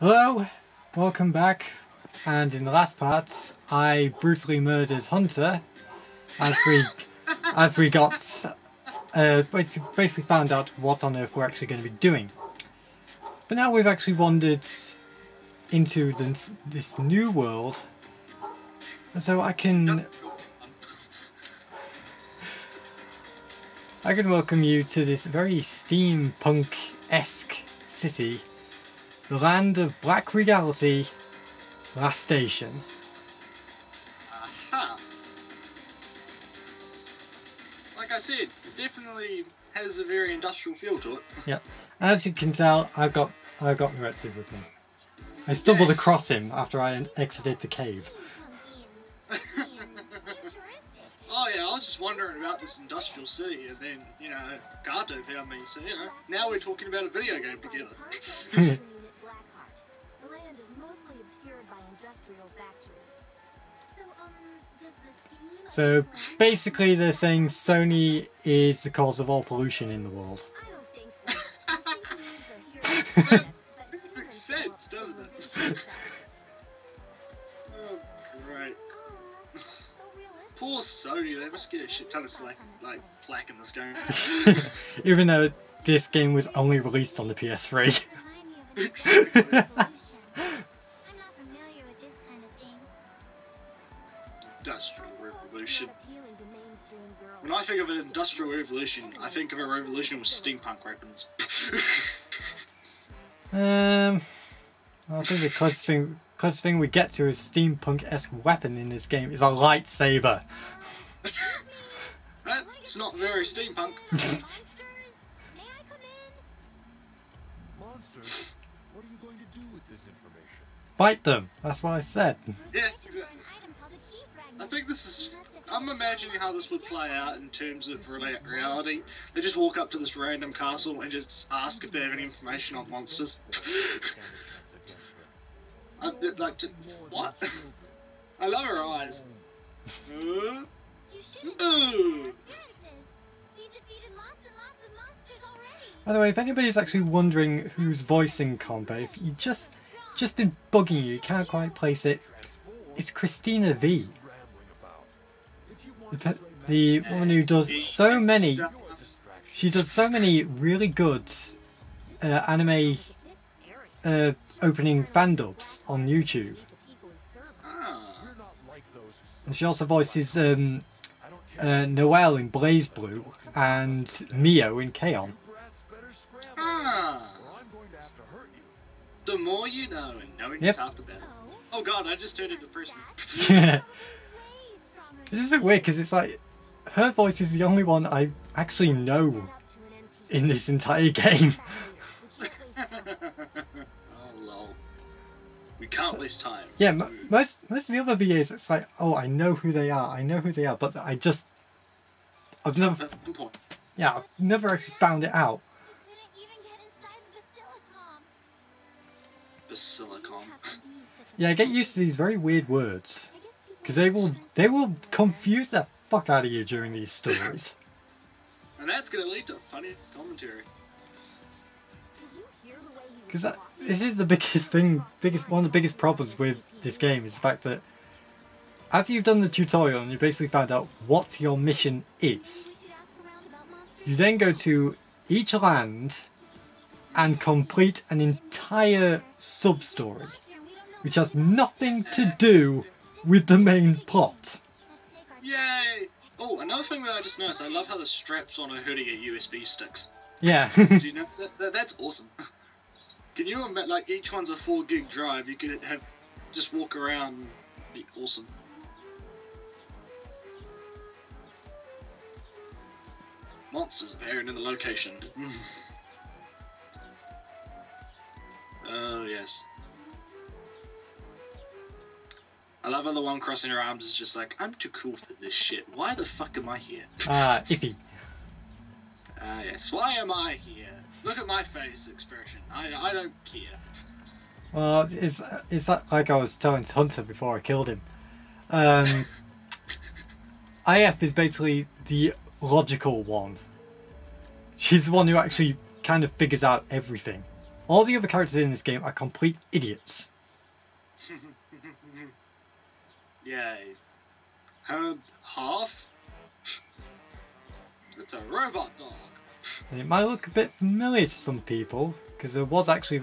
Hello, welcome back. And in the last part, I brutally murdered Hunter as we got basically found out what on earth we're actually going to be doing. But now we've actually wandered into this new world, and so I can welcome you to this very steampunk-esque city. The land of black regality, last station. Aha! Like I said, it definitely has a very industrial feel to it. Yep. As you can tell, I've got Nuretsu with me. I stumbled across him after I exited the cave. Oh yeah, I was just wondering about this industrial city, and then, Gato found me, so, now we're talking about a video game together. So basically they're saying Sony is the cause of all pollution in the world. That makes sense, doesn't it? Oh, great. Poor Sony, they must get a shit ton of flack in this game. Even though this game was only released on the PS3. Exactly. Industrial revolution. When I think of an industrial revolution, I think of a revolution with steampunk weapons. I think the closest thing we get to a steampunk-esque weapon in this game is a lightsaber. That's not very steampunk. Monsters, what are you going to do with this information? Fight them. That's what I said. Yes, exactly. I think I'm imagining how this would play out in terms of reality. They just walk up to this random castle and just ask if they have any information on monsters. What? I love her eyes. By the way, if anybody's actually wondering who's voicing Combe, if you just been bugging you can't quite place it, it's Christina V. The woman who does so many, she does so many really good anime opening fan dubs on YouTube. And she also voices Noelle in Blaze Blue and Mio in K-On! The more you know, and knowing is half the battle. Oh god, I just turned into a person. It's just a bit weird because it's like her voice is the only one I actually know in this entire game. Oh lol. We can't waste time. Yeah, most of the other VAs, it's like, oh, I know who they are, but I've never actually found it out. The silicon. Yeah, get used to these very weird words, because they will confuse the fuck out of you during these stories. And that's gonna lead to funny commentary. Because this is the one of the biggest problems with this game is the fact that after you've done the tutorial and you basically found out what your mission is, you then go to each land and complete an entire sub-story, which has nothing to do with the main plot. Yay! Oh, another thing that I just noticed, I love how the straps on a hoodie are USB sticks. Yeah. Did you notice that? That's awesome. Can you imagine, like, each one's a 4 gig drive, you could just walk around and be awesome. Monsters appearing in the location. Oh, yes. I love how the one crossing her arms is just like, I'm too cool for this shit. Why the fuck am I here? Iffy. Yes. Why am I here? Look at my face expression. I don't care. Well, it's like I was telling Hunter before I killed him. IF is basically the logical one. She's the one who actually kind of figures out everything. All the other characters in this game are complete idiots. Yay. Half? It's a robot dog. And it might look a bit familiar to some people, because there was actually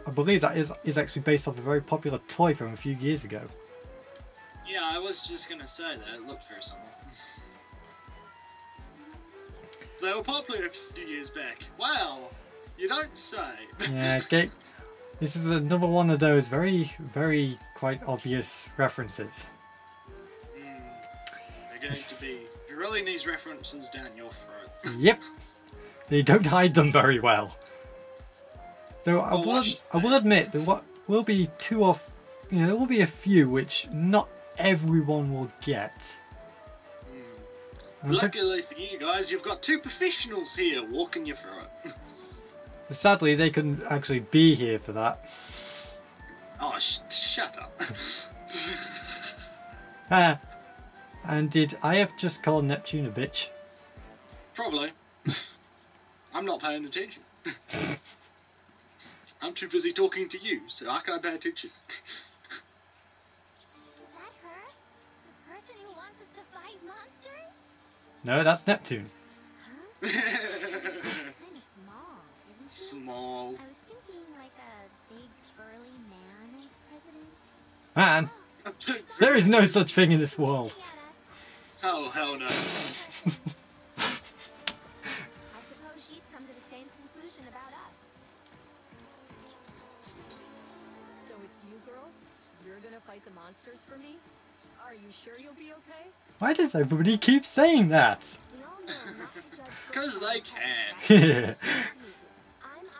I believe that is actually based off a very popular toy from a few years ago. Yeah, I was just gonna say that. It looked very similar. They were popular a few years back. Wow, you don't say. Yeah, this is another one of those very, very quite obvious references. They're going to be drilling these references down your throat. Yep, they don't hide them very well. Though I will admit there will be there will be a few which not everyone will get. Luckily for you guys, you've got two professionals here walking you through it. Sadly, they couldn't actually be here for that. Oh, shut up. And did I have just called Neptune a bitch? Probably. I'm not paying attention. I'm too busy talking to you, so I can't pay attention. Is that her? The person who wants us to fight monsters? No, that's Neptune. Huh? Kind of small, isn't she? Small. I was thinking like a big burly man as president. Man, there is no such thing in this world. Oh, hell no. I suppose she's come to the same conclusion about us. So it's you girls? You're gonna fight the monsters for me? Are you sure you'll be okay? Why does everybody keep saying that? We all know not to judge Because they can. Yeah. I'm IF.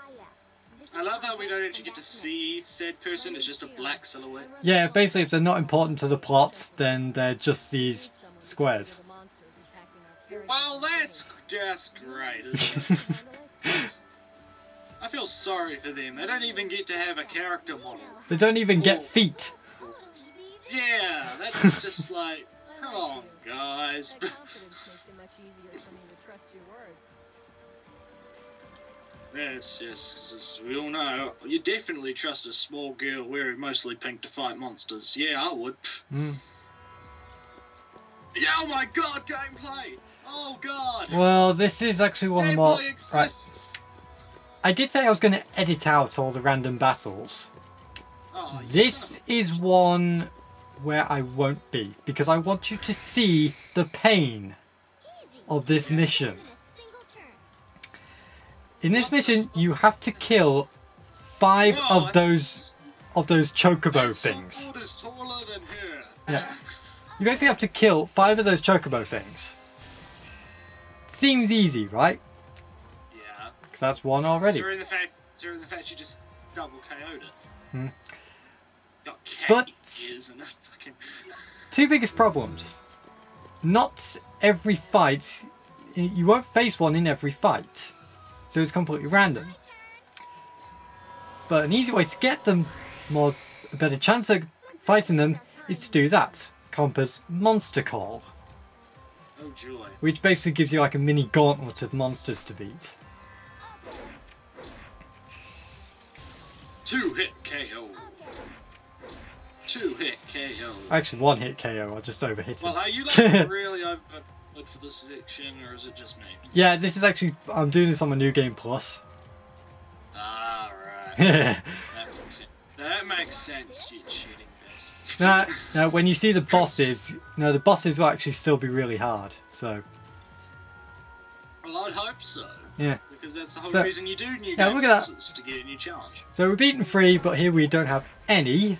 This is I love how we don't Pablo, actually get to and see said person, it's just a black silhouette. Yeah, basically if they're not important to the plot, then they're just these squares. Well, that's just great, isn't it? I feel sorry for them. They don't even get to have a character model. They don't even get feet. Yeah, that's just like, come on, guys. That confidence makes it much easier for me to trust your words. Yes, yes, we all know. You definitely trust a small girl wearing mostly pink to fight monsters. Yeah, I would. Mm. Yeah, oh my god, gameplay! Oh god! Well, this is actually one of the more... Gameplay exists! Right. I did say I was going to edit out all the random battles. Oh, you This son is one where I won't be, because I want you to see the pain of this mission. In this mission, you have to kill 5 Whoa, of those chocobo that things. sword is taller than her. Yeah. You basically have to kill 5 of those chocobo things. Seems easy, right? Yeah. Because that's one already. Considering the fact you just double KO'd it. Hmm. Got cat But- ears and a fucking... 2 biggest problems. Not every fight, you won't face one in every fight. So it's completely random. But an easy way to get them a better chance of fighting them is to do that. Compass Monster Call. Oh joy. Which basically gives you like a mini gauntlet of monsters to beat. 2-hit KO. 2-hit KO. Actually 1-hit KO, I just overhit him. Well, are you like really over for this section, or is it just me? Yeah, this is actually, I'm doing this on my New Game Plus. Ah, right. Yeah. That makes sense, you cheating bastard. Now, when you see the bosses, the bosses will actually still be really hard. So, Well, I'd hope so. yeah. Because that's the whole So- reason you do new yeah, game look at that. bosses, to get a new challenge. So we've beaten 3, but here we don't have any.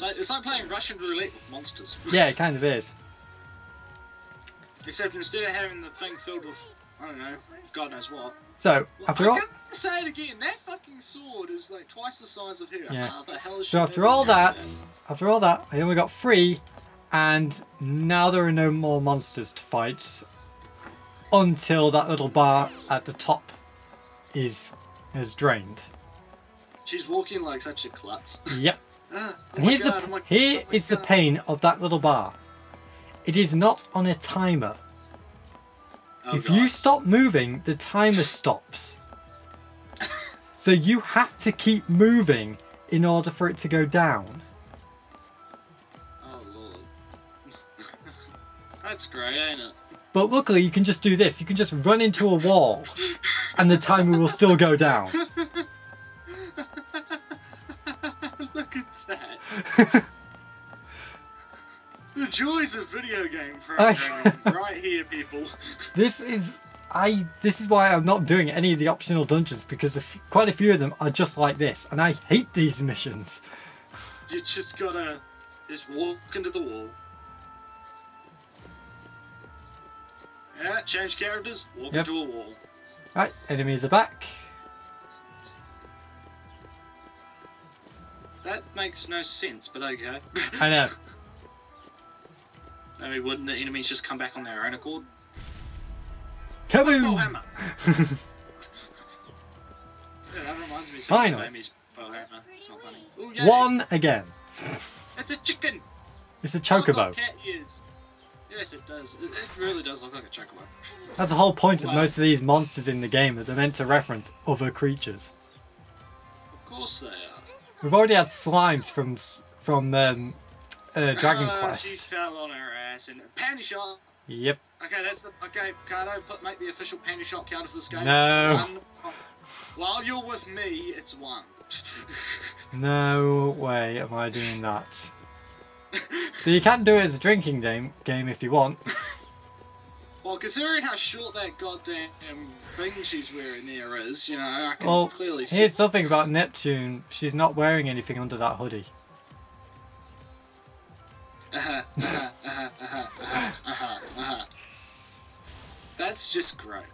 It's like playing Russian roulette with monsters. Yeah, it kind of is. Except instead of having the thing filled with, I don't know, God knows what. So, after all, I'm gonna say it again, that fucking sword is like twice the size of her. Yeah. How the hell is she so after ever all doing that, I only got 3, and now there are no more monsters to fight until that little bar at the top is drained. She's walking like such a klutz. Yep. Ah, oh And my here's God, oh my- here oh my is the God. pain of that little bar. It is not on a timer. Oh If God. you stop moving, the timer stops. So you have to keep moving in order for it to go down. Oh lord. That's great, ain't it? But luckily you can just do this. You can just run into a wall and the timer will still go down. Look at that. The joys of video game programming right here, people. This is why I'm not doing any of the optional dungeons, because quite a few of them are just like this, and I hate these missions. You just gotta walk into the wall. Yeah, change characters, walk into a wall. Right, enemies are back. That makes no sense, but okay. I know. I mean, wouldn't the enemies just come back on their own accord? Kaboom! Oh, hammer! Yeah, that reminds me of Finally. Amy's hammer. It's not funny. Ooh, yay. One again. It's a chicken! It's a Oh, it's got chocobo. cat ears. Yes, it does. It really does look like a chocobo. That's the whole point of Wow. most of these monsters in the game, that they're meant to reference other creatures. Of course they are. We've already had slimes from Dragon She Quest. fell on her ass and panty shot. Yep. Okay, that's the Cardo, make the official panty shot counter for this game. No. 1. While you're with me, it's 1. No way am I doing that. So you can do it as a drinking game if you want. Well, considering how short that goddamn thing she's wearing there is, you know, I can Well, clearly see. here's something about Neptune. She's not wearing anything under that hoodie. That's just great.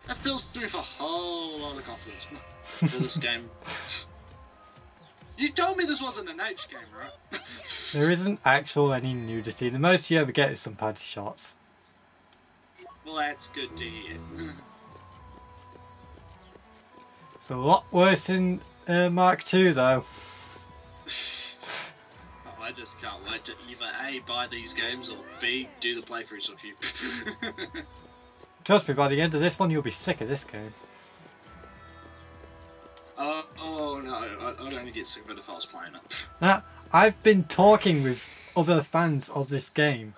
That fills me with a whole lot of confidence for this game. You told me this wasn't an H game, right? There isn't actual any nudity. The most you ever get is some panty shots. Well, that's good to hear. It's a lot worse in Mark II though. Oh, I just can't wait to either A, buy these games, or B, do the playthroughs with you. Trust me, by the end of this one you'll be sick of this game. Oh no, I'd only get sick of it if I was playing it. Now, I've been talking with other fans of this game,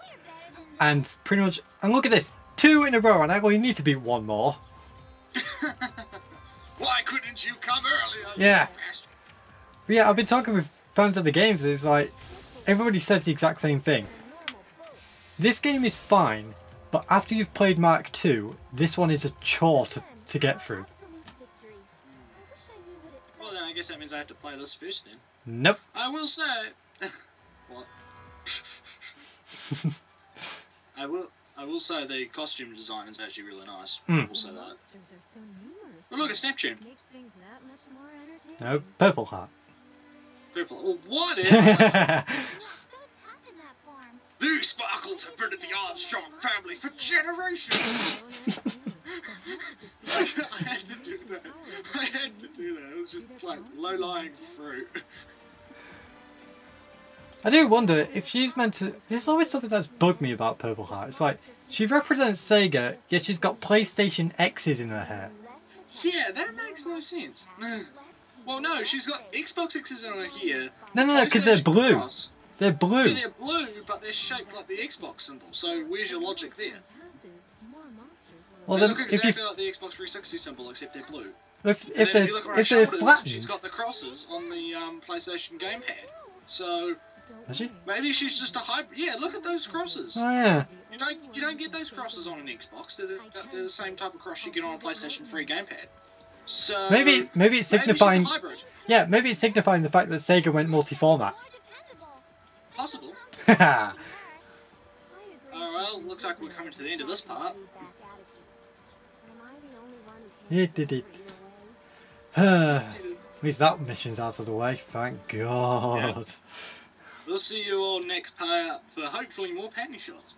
and pretty much, and look at this, 2 in a row, and I go, you need to beat 1 more. Why couldn't you come earlier? Yeah. But yeah, I've been talking with fans of the games, and it's like, everybody says the exact same thing. This game is fine, but after you've played Mark II, this one is a chore to get through. Well then, I guess that means I have to play this first then. Nope. I will say... What? I will say the costume design is actually really nice. I will say that. But look, it's Neptune. No, Purple Heart. Purple. Oh, what is These sparkles have been in the Armstrong family for generations! I had to do that. I had to do that. It was just like low-lying fruit. I do wonder if she's meant to... There's always something that's bugged me about Purple Heart. It's like, she represents Sega, yet she's got PlayStation X's in her hair. Yeah, that makes no sense. Well, no, she's got Xbox X's in her here. No, because they're blue. Cross. They're blue. Yeah, they're blue, but they're shaped like the Xbox symbol. So where's your logic there? Well, They then, look if exactly you... like the Xbox 360 symbol, except they're blue. If And then they're, if you look at her if they're shoulders, she's flattened... got the crosses on the PlayStation gamepad. So Is she? maybe she's just a hybrid. Yeah, look at those crosses. Oh, yeah. You don't get those crosses on an Xbox. They're the same type of cross you get on a PlayStation 3 gamepad. So Maybe it's maybe signifying... she's a hybrid. Yeah, maybe it's signifying the fact that Sega went multi-format. Possible. Haha. Oh well, looks like we're coming to the end of this part. It did it. At least that mission's out of the way, thank God. We'll see you all next part for hopefully more panty shots.